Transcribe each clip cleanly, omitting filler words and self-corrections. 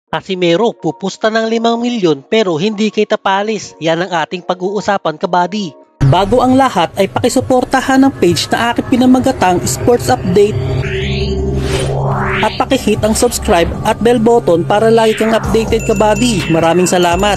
Casimero, pupusta ng 5 milyon pero hindi kay Tapalis. Yan ang ating pag-uusapan, kabady. Bago ang lahat ay pakisuportahan ang page na aking pinamagatang Sports Update at pakihit ang subscribe at bell button para lagi kang updated, kabady. Maraming salamat.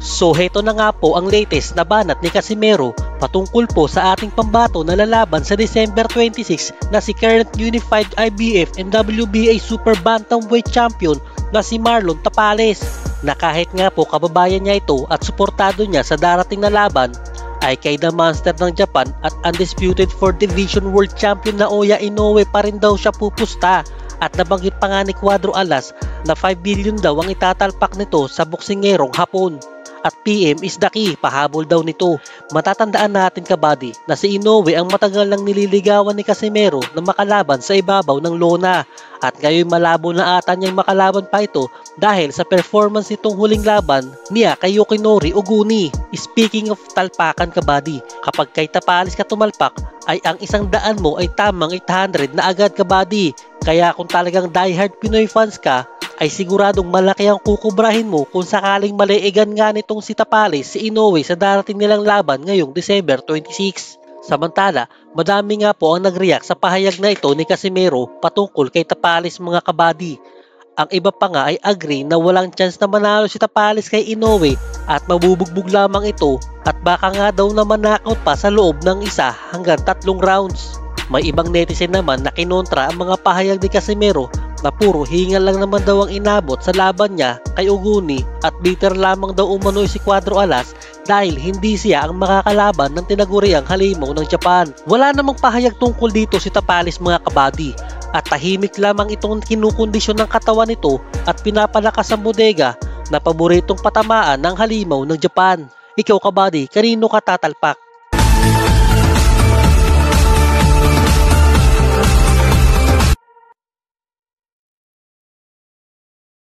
So heto na nga po ang latest na banat ni Casimero patungkol po sa ating pambato na lalaban sa December 26 na si current Unified IBF and WBA Super Bantamweight Champion na si Marlon Tapales, na kahit nga po kababayan niya ito at suportado niya sa darating na laban ay kay The Monster ng Japan at undisputed 4th Division World Champion na Oya Inoue pa rin daw siya pupusta. At nabanggit pa nga ni Cuadro Alas na 5 billion daw ang itatalpak nito sa boksingerong Hapon. At PM is the key, pahabol daw nito. Matatandaan natin, kabady, na si Inoue ang matagal nang nililigawan ni Casimero na makalaban sa ibabaw ng lona. At ngayon malabo na ata niyang makalaban pa ito dahil sa performance nitong huling laban niya kay Yukinori Oguni. Speaking of talpakan, kabady, kapag kay Tapalis ka tumalpak ay ang 100 mo ay tamang 800 na agad, kabady. Kaya kung talagang diehard Pinoy fans ka, ay siguradong malaki ang kukubrahin mo kung sakaling maliigan nga nitong si Tapalis si Inoue sa darating nilang laban ngayong December 26. Samantala, madami nga po ang nag-react sa pahayag na ito ni Casimero patungkol kay Tapalis, mga kabady. Ang iba pa nga ay agree na walang chance na manalo si Tapalis kay Inoue at mabubugbog lamang ito at baka nga daw naman knockout pa sa loob ng 1 hanggang 3 rounds. May ibang netizen naman na kinontra ang mga pahayag ni Casimero na puro hingal lang naman daw ang inabot sa laban niya kay Oguni at bitter lamang daw umano'y si Cuadro Alas dahil hindi siya ang makakalaban ng tinaguriang halimaw ng Japan. Wala namang pahayag tungkol dito si Tapalis, mga kabady, at tahimik lamang itong kinukondisyon ng katawan nito at pinapalakas ang bodega na paboritong patamaan ng halimaw ng Japan. Ikaw, kabady, kanino ka tatalpak?